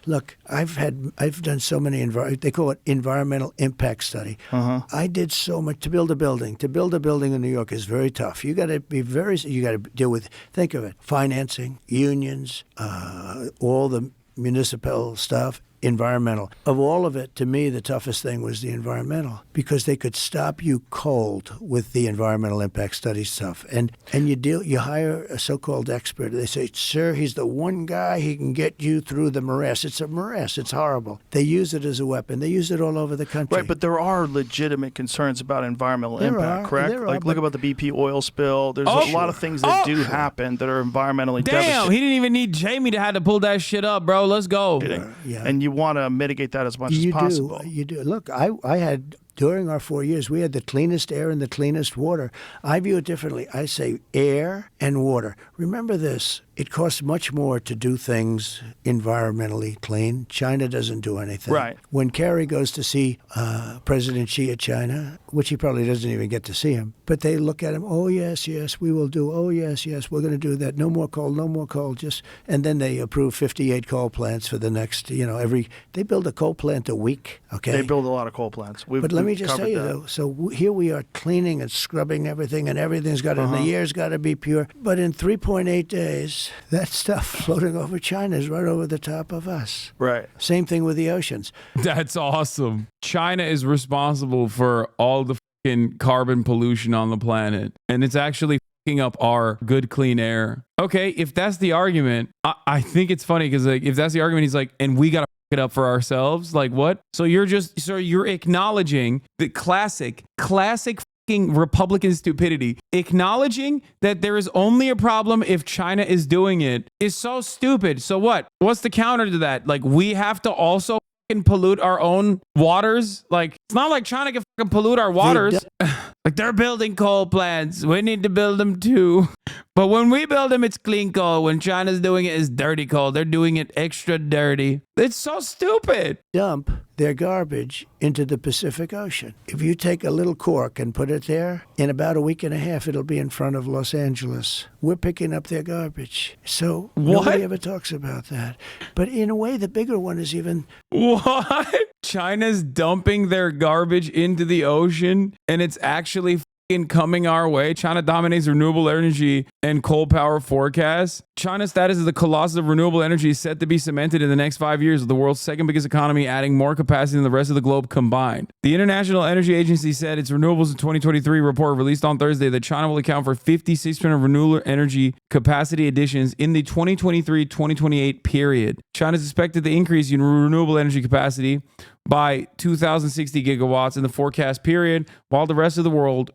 Look, I've done so many, they call it environmental impact study. I did so much to build a building. To build a building in New York is very tough. You got to deal with, think of it, financing, unions, all the municipal stuff, environmental. Of all of it, to me, the toughest thing was the environmental, because they could stop you cold with the environmental impact study stuff. And you hire a so-called expert. They say, sir, he's the one guy, he can get you through the morass. It's a morass. It's horrible. They use it as a weapon. They use it all over the country. Right, but there are legitimate concerns about environmental impact, correct? Like, look about the BP oil spill. There's a lot of things that do happen that are environmentally devastating. Damn, he didn't even need Jamie to have to pull that shit up, bro. Let's go. Yeah. And you want to mitigate that as much as possible. You do. Look, I had, during our 4 years, we had the cleanest air and the cleanest water. I view it differently. I say air and water. Remember this. It costs much more to do things environmentally clean. China doesn't do anything. Right. When Kerry goes to see President Xi of China, which he probably doesn't even get to see him, but they look at him, oh, yes, we will do. Oh, yes, we're going to do that. No more coal, no more coal. And then they approve 58 coal plants for the next, they build a coal plant a week, okay? They build a lot of coal plants. But let me just tell you, though, so here we are cleaning and scrubbing everything, and everything's got to, and the air's got to be pure. But in 3.8 days, that stuff floating over China is right over the top of us. Right. Same thing with the oceans. That's awesome. China is responsible for all the fucking carbon pollution on the planet, and it's actually fucking up our good, clean air. Okay, if that's the argument, I think it's funny because if that's the argument, he's like, and we got to it up for ourselves. Like what? So you're acknowledging the classic Republican stupidity. Acknowledging that there is only a problem if China is doing it is so stupid. So what? What's the counter to that? Like, we have to also fucking pollute our own waters? Like, it's not like China can fucking pollute our waters. Like, they're building coal plants. We need to build them too. But when we build them, it's clean coal. When China's doing it, it's dirty coal. They're doing it extra dirty. It's so stupid. Dump their garbage into the Pacific Ocean. If you take a little cork and put it there, in about a week and a half, it'll be in front of Los Angeles. We're picking up their garbage. So nobody ever talks about that. But in a way, the bigger one is even... What? China's dumping their garbage into the ocean, and it's actually coming our way. China dominates renewable energy and coal power forecasts. China's status as the colossus of renewable energy is set to be cemented in the next 5 years, with the world's second biggest economy adding more capacity than the rest of the globe combined. The International Energy Agency said its Renewables in 2023 report released on Thursday that China will account for 56% of renewable energy capacity additions in the 2023-2028 period. China is expected to increase renewable energy capacity by 2,060 gigawatts in the forecast period, while the rest of the world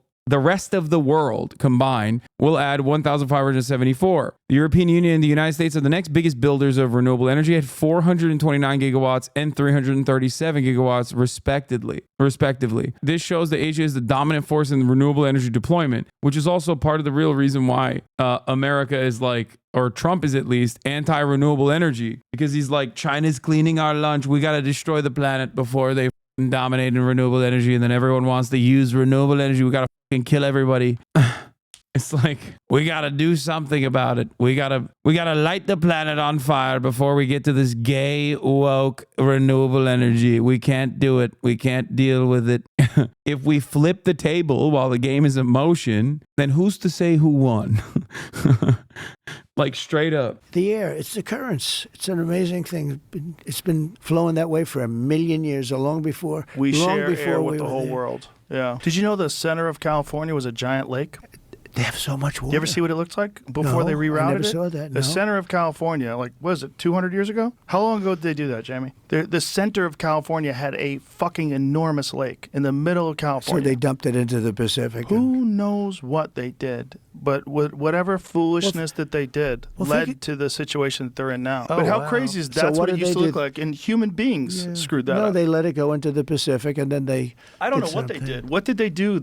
combined will add 1,574. The European Union and the United States are the next biggest builders of renewable energy at 429 gigawatts and 337 gigawatts respectively. This shows that Asia is the dominant force in renewable energy deployment, which is also part of the real reason why America is like, or Trump is at least, anti-renewable energy, because he's like, China's cleaning our lunch. We got to destroy the planet before they dominate in renewable energy, and then everyone wants to use renewable energy. We got to kill everybody. It's like, we got to do something about it. We got to light the planet on fire before we get to this gay, woke, renewable energy. We can't do it. We can't deal with it. If we flip the table while the game is in motion, then who's to say who won? Like, straight up. The air, it's the currents. It's an amazing thing. It's been flowing that way for 1,000,000 years, or long before we share air with we the whole there. world. Yeah. Did you know the center of California was a giant lake? They have so much water. You ever see what it looked like before they rerouted it? I never saw that. The center of California, like, what is it, 200 years ago? How long ago did they do that, Jamie? The center of California had a fucking enormous lake in the middle of California. So they dumped it into the Pacific. Who knows what they did? But whatever foolishness that they did led to the situation that they're in now. But how crazy is that? That's what it used to look like. And human beings screwed that up. No, they let it go into the Pacific, and then they... I don't know what they did. What did they do?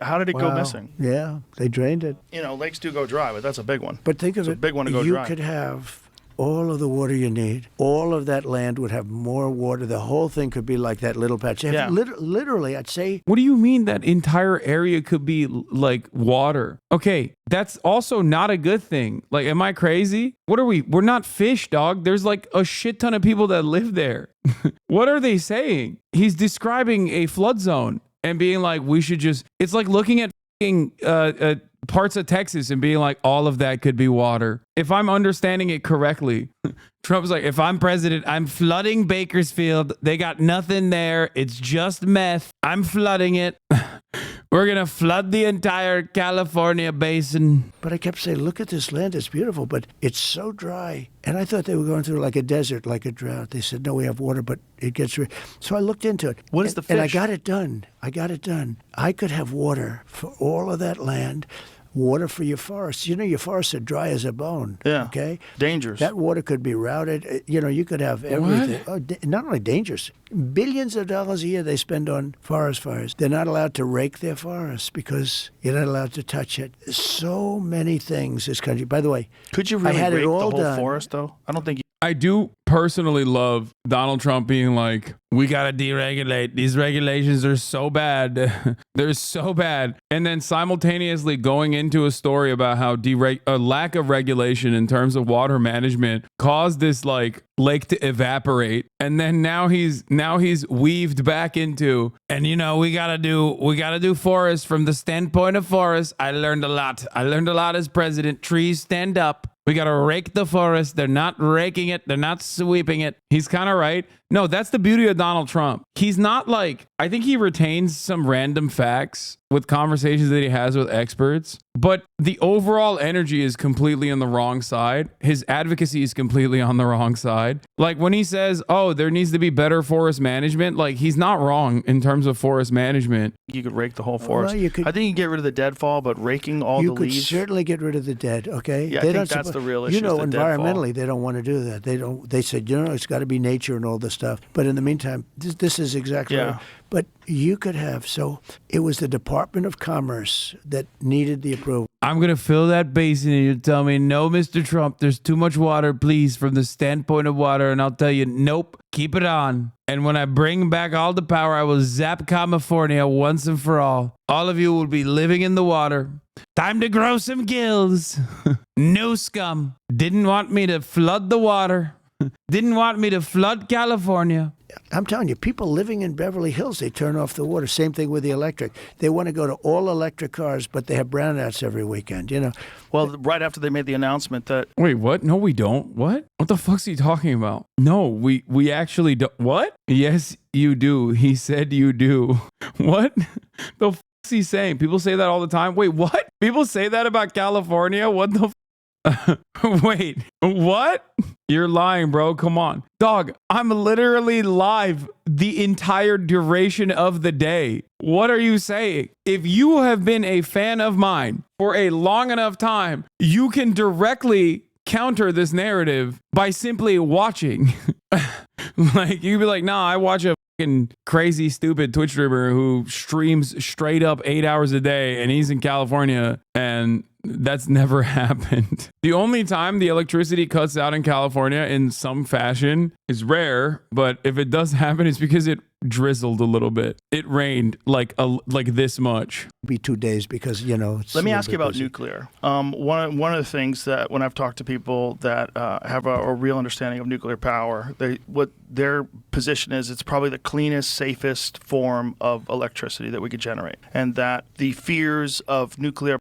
How did it go missing? Yeah, they drained it. You know, lakes do go dry, but that's a big one. But think of it. It's a big one to go you dry. could have all of the water you need. All of that land would have more water. The whole thing could be like that little patch. Yeah. Literally, I'd say. What do you mean that entire area could be like water? Okay, that's also not a good thing. Like, am I crazy? What are we? We're not fish, dog. There's like a shit ton of people that live there. What are they saying? He's describing a flood zone and being like, we should just, it's like looking at parts of Texas and being like, all of that could be water. If I'm understanding it correctly, Trump's like, if I'm president, I'm flooding Bakersfield. They got nothing there. It's just meth. I'm flooding it. We're going to flood the entire California basin. But I kept saying, look at this land. It's beautiful, but it's so dry. And I thought they were going through like a desert, like a drought. They said, no, we have water, but it gets... So I looked into it. What is the fish? And I got it done. I could have water for all of that land. Water for your forests. You know, your forests are dry as a bone. Yeah. Okay? Dangerous. That water could be routed. You know, you could have everything. Oh, not only dangerous. Billions of dollars a year they spend on forest fires. They're not allowed to rake their forests because you're not allowed to touch it. So many things this country. By the way, could you really rake the whole forest, though? I don't think you... I do personally love Donald Trump being like, we got to deregulate. These regulations are so bad. They're so bad. And then simultaneously going into a story about how a lack of regulation in terms of water management caused this like lake to evaporate. And then now he's weaved back into, and you know, we gotta do forests from the standpoint of forests. I learned a lot as president. Trees stand up. We got to rake the forest. They're not raking it. They're not sweeping it. He's kind of right. No, that's the beauty of Donald Trump. He's not like, I think he retains some random facts with conversations that he has with experts, but the overall energy is completely on the wrong side. His advocacy is completely on the wrong side. Like when he says, oh, there needs to be better forest management, like he's not wrong in terms of forest management. You could rake the whole forest. Well, I think you can get rid of the deadfall, but raking all the leaves. You could certainly get rid of the dead, okay? Yeah, I think that's the real issue. You know, environmentally, they don't want to do that. They said, you know, it's got to be nature and all this stuff. But in the meantime, this is exactly right. But you could have, so it was the Department of Commerce that needed the approval. I'm going to fill that basin and you'll tell me, no, Mr. Trump, there's too much water, please, from the standpoint of water. And I'll tell you, nope, keep it on. And when I bring back all the power, I will zap California once and for all. All of you will be living in the water. Time to grow some gills. No scum. Didn't want me to flood the water. Didn't want me to flood California. I'm telling you, people living in Beverly Hills, they turn off the water. Same thing with the electric. They want to go to all electric cars, but they have brownouts every weekend, you know. Well, right after they made the announcement that... Wait, what? No, we don't. What? What the fuck's he talking about? No, we actually don't. What? Yes, you do. He said you do. What? The fuck's he saying? People say that all the time. Wait, what? People say that about California? What the wait, what? You're lying, bro. Come on. Dog, I'm literally live the entire duration of the day. What are you saying? If you have been a fan of mine for a long enough time, you can directly counter this narrative by simply watching. Like, you'd be like, nah, I watch a crazy, stupid Twitch streamer who streams straight up 8 hours a day and he's in California, and that's never happened. The only time the electricity cuts out in California in some fashion is rare, but if it does happen, it's because it drizzled a little bit. It rained like this much. Be 2 days because, you know, it's let me ask you about nuclear. One of the things that when I've talked to people that have a real understanding of nuclear power, what their position is, it's probably the cleanest, safest form of electricity that we could generate, and that the fears of nuclear...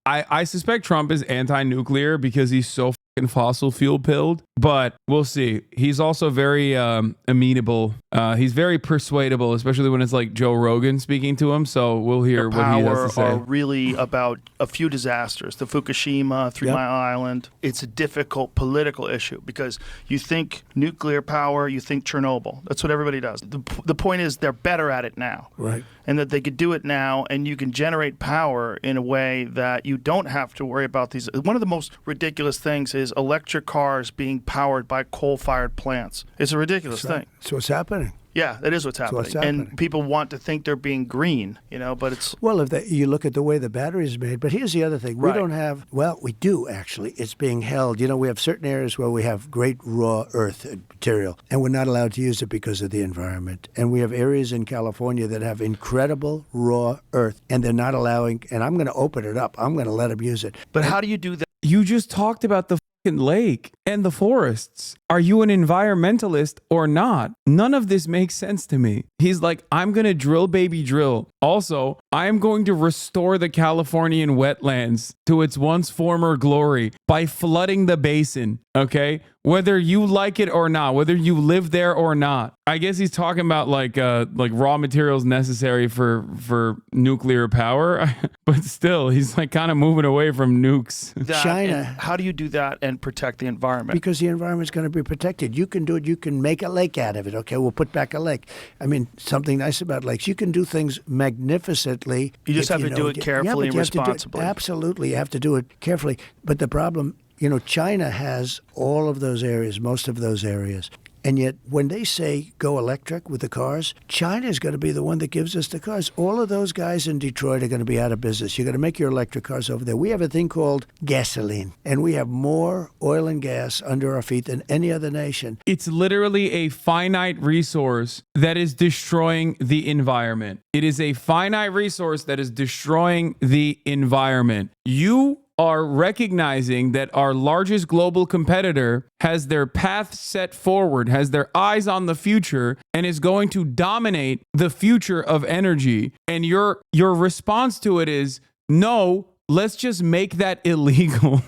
I suspect Trump is anti-nuclear because he's so fucking fossil fuel pilled, but we'll see. He's also very amenable. He's very persuadable, especially when it's like Joe Rogan speaking to him. So we'll hear what he has to say. Are really about a few disasters. The Fukushima, 3 Mile Island. It's a difficult political issue because you think nuclear power, you think Chernobyl. That's what everybody does. The point is they're better at it now. Right. And that they could do it now, and you can generate power in a way that you don't have to worry about these. One of the most ridiculous things is electric cars being powered by coal-fired plants. It's a ridiculous thing. So what's happening? Yeah, that is what's happening. what's happening. And people want to think they're being green, but it's... Well, if you look at the way the battery is made, but here's the other thing. We Right. don't have, well, we do actually. It's being held. We have certain areas where we have great raw earth material, and we're not allowed to use it because of the environment. And we have areas in California that have incredible raw earth, and they're not allowing, and I'm going to open it up. I'm going to let them use it. But how do you do that? You just talked about the fucking lake and the forests. Are you an environmentalist or not? None of this makes sense to me. He's like, I'm going to drill, baby, drill. Also, I am going to restore the Californian wetlands to its once former glory by flooding the basin, okay? Whether you like it or not, whether you live there or not. I guess he's talking about like raw materials necessary for nuclear power, but still, he's like kind of moving away from nukes. China. And how do you do that and protect the environment? Because the environment's going to be protected. You can do it. You can make a lake out of it. Okay, we'll put back a lake. I mean, something nice about lakes. You can do things magnificently. You just if have to do it carefully but and you have to do it- responsibly. Absolutely, you have to do it carefully. But the problem, China has all of those areas, most of those areas. And yet, when they say go electric with the cars, China is going to be the one that gives us the cars. All of those guys in Detroit are going to be out of business. You're going to make your electric cars over there. We have a thing called gasoline, and we have more oil and gas under our feet than any other nation. It's literally a finite resource that is destroying the environment. It is a finite resource that is destroying the environment. You are recognizing that our largest global competitor has their path set forward, has their eyes on the future, and is going to dominate the future of energy. And your response to it is, no, let's just make that illegal.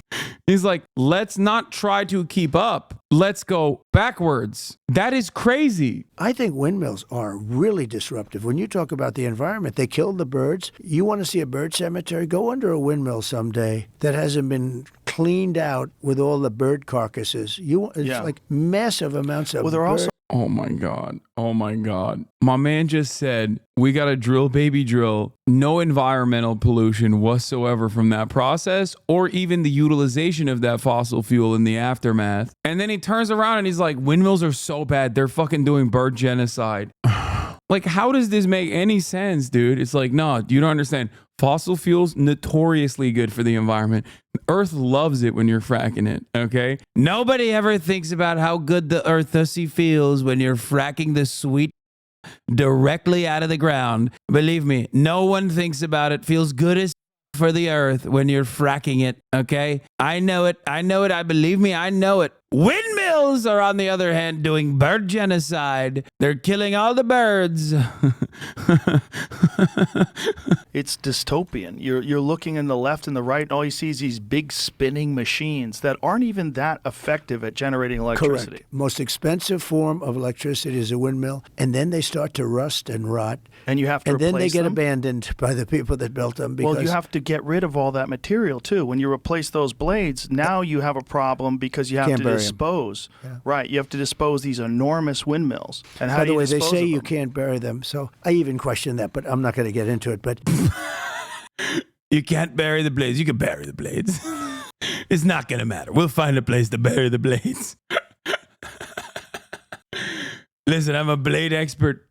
He's like, let's not try to keep up. Let's go backwards. That is crazy. I think windmills are really disruptive. When you talk about the environment, they killed the birds. You want to see a bird cemetery? Go under a windmill someday that hasn't been cleaned out with all the bird carcasses. It's like massive amounts of They're also... Oh my God. Oh my God. My man just said, we got to drill, baby, drill. No environmental pollution whatsoever from that process or even the utilization of that fossil fuel in the aftermath. And then he turns around and he's like, windmills are so bad. They're fucking doing bird genocide. Like, how does this make any sense, dude? It's like, no, you don't understand. Fossil fuels, notoriously good for the environment. Earth loves it when you're fracking it, okay? Nobody ever thinks about how good the earthusy feels when you're fracking the sweet directly out of the ground. Believe me, no one thinks about it. Feels good as for the earth when you're fracking it, okay? I know it. Believe me, I know it. Windmills are, on the other hand, doing bird genocide. They're killing all the birds. It's dystopian. You're looking in the left and the right, and all you see is these big spinning machines that aren't even that effective at generating electricity. Correct. Most expensive form of electricity is a windmill, and then they start to rust and rot. And you have to and then they replace get them. abandoned by the people that built them. Because Well, you have to get rid of all that material, too. When you replace those blades, now you have a problem because you have Can't to bury 'em. dispose. Yeah. Right. You have to dispose these enormous windmills. And how By do the you way, they dispose say of you them? can't bury them. So I even question that, but I'm not going to get into it. But You can't bury the blades. You can bury the blades. It's not going to matter. We'll find a place to bury the blades. Listen, I'm a blade expert.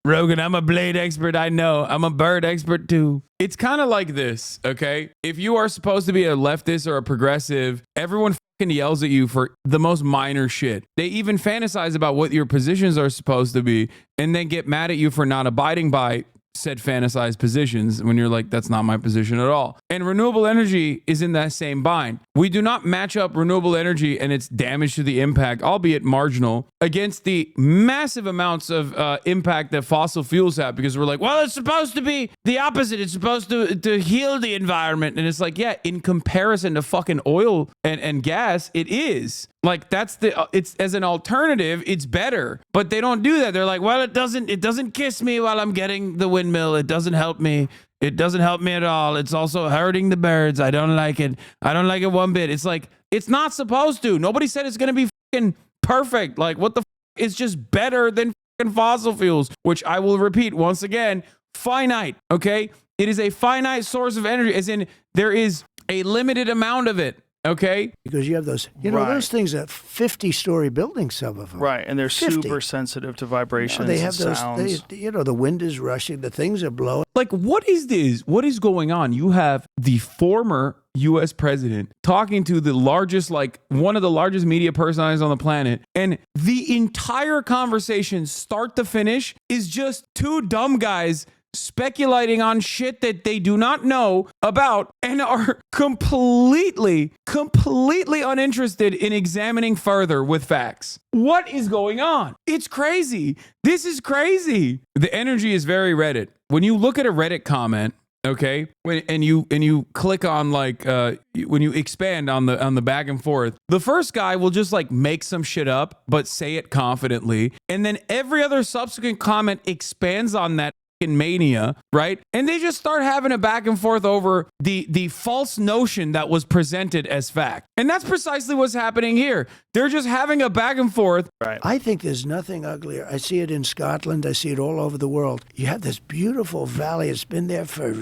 Rogan, I'm a blade expert. I know. I'm a bird expert too. It's kind of like this, okay? If you are supposed to be a leftist or a progressive, everyone fucking yells at you for the most minor shit. They even fantasize about what your positions are supposed to be and then get mad at you for not abiding by said fantasized positions when you're like, that's not my position at all. And renewable energy is in that same bind. We do not match up renewable energy and its damage to the impact, albeit marginal, against the massive amounts of impact that fossil fuels have, because we're like, well, it's supposed to be the opposite. It's supposed to heal the environment. And it's like, yeah, in comparison to fucking oil and gas, it is. Like, that's it's as an alternative, it's better. But they don't do that. They're like, well, it doesn't kiss me while I'm getting the windmill. It doesn't help me. It doesn't help me at all. It's also hurting the birds. I don't like it. I don't like it one bit. It's like, it's not supposed to. Nobody said it's going to be fucking perfect. Like, what the it's just better than fucking fossil fuels, which I will repeat once again, finite, okay? It is a finite source of energy, as in there is a limited amount of it. Okay. Because you have those, those things are 50-story buildings, some of them. Right, and they're 50. super sensitive to vibrations. They have and those, sounds. the wind is rushing, the things are blowing. Like, what is this? What is going on? You have the former U.S. president talking to the largest, like one of the largest media personalities on the planet. And the entire conversation, start to finish, is just two dumb guys speculating on shit that they do not know about and are completely uninterested in examining further with facts. What is going on? It's crazy. This is crazy. The energy is very Reddit. When you look at a Reddit comment, okay, and you click on like when you expand on the back and forth, the first guy will just like make some shit up but say it confidently, and then every other subsequent comment expands on that mania, right? And they just start having a back and forth over the false notion that was presented as fact. And that's precisely what's happening here. They're just having a back and forth. Right. I think there's nothing uglier. I see it in Scotland. I see it all over the world. You have this beautiful valley. It's been there for,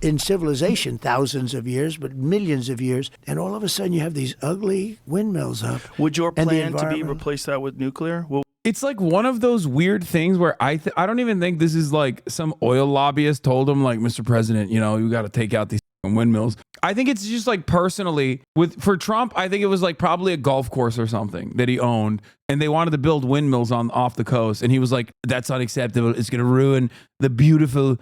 in civilization, thousands of years, but millions of years. And all of a sudden you have these ugly windmills up. Would your And the plan to be environment- replace that with nuclear? Well, It's like one of those weird things where I don't even think this is like some oil lobbyist told him, like, Mr. President, you got to take out these windmills. I think it's just like personally for Trump, I think it was like probably a golf course or something that he owned, and they wanted to build windmills off the coast, and he was like, that's unacceptable. It's going to ruin the beautiful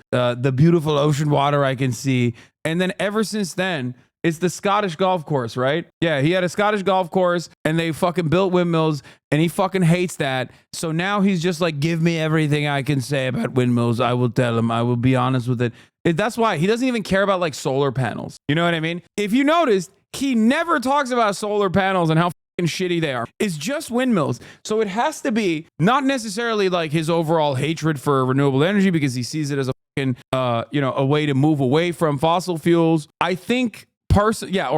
ocean water I can see. And then ever since then, it's the Scottish golf course, right? Yeah, he had a Scottish golf course and they fucking built windmills and he fucking hates that. So now he's just like, give me everything I can say about windmills. I will tell him. I will be honest with it. That's why he doesn't even care about like solar panels. You know what I mean? If you noticed, he never talks about solar panels and how fucking shitty they are. It's just windmills. So it has to be not necessarily like his overall hatred for renewable energy because he sees it as a fucking, a way to move away from fossil fuels. I think or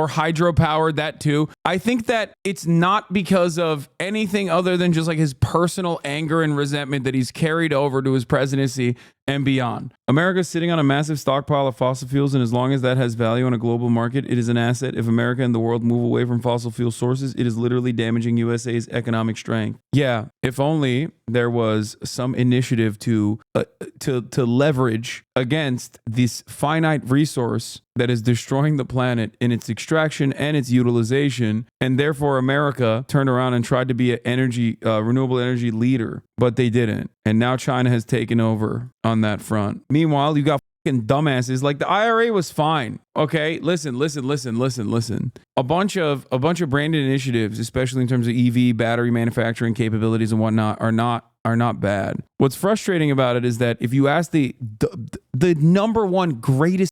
hydropower, that too. I think that it's not because of anything other than just like his personal anger and resentment that he's carried over to his presidency and beyond. America's sitting on a massive stockpile of fossil fuels, and as long as that has value on a global market, it is an asset. If America and the world move away from fossil fuel sources, it is literally damaging USA's economic strength. Yeah, if only there was some initiative to leverage against this finite resource that is destroying the planet in its extraction and its utilization, and therefore America turned around and tried to be an renewable energy leader, but they didn't. And now China has taken over on that front. Meanwhile, you got fucking dumbasses like the IRA was fine. Okay, listen. A bunch of branded initiatives, especially in terms of EV battery manufacturing capabilities and whatnot, are not bad. What's frustrating about it is that if you ask the number one greatest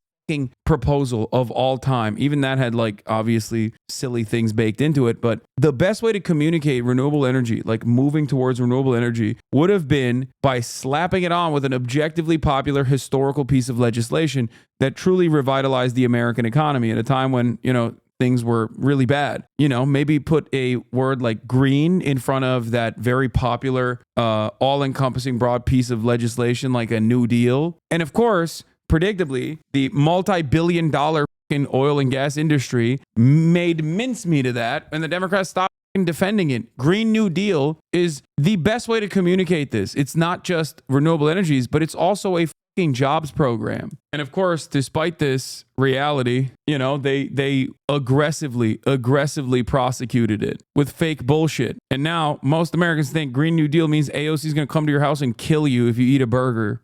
proposal of all time, even that had like obviously silly things baked into it, but the best way to communicate renewable energy, like moving towards renewable energy, would have been by slapping it on with an objectively popular historical piece of legislation that truly revitalized the American economy at a time when things were really bad. Maybe put a word like green in front of that very popular all-encompassing broad piece of legislation like a New Deal. And of course, predictably, the multi-billion-dollar oil and gas industry made mincemeat of that, and the Democrats stopped defending it. Green New Deal is the best way to communicate this. It's not just renewable energies, but it's also a jobs program. And of course, despite this reality, they aggressively prosecuted it with fake bullshit. And now most Americans think Green New Deal means AOC is going to come to your house and kill you if you eat a burger.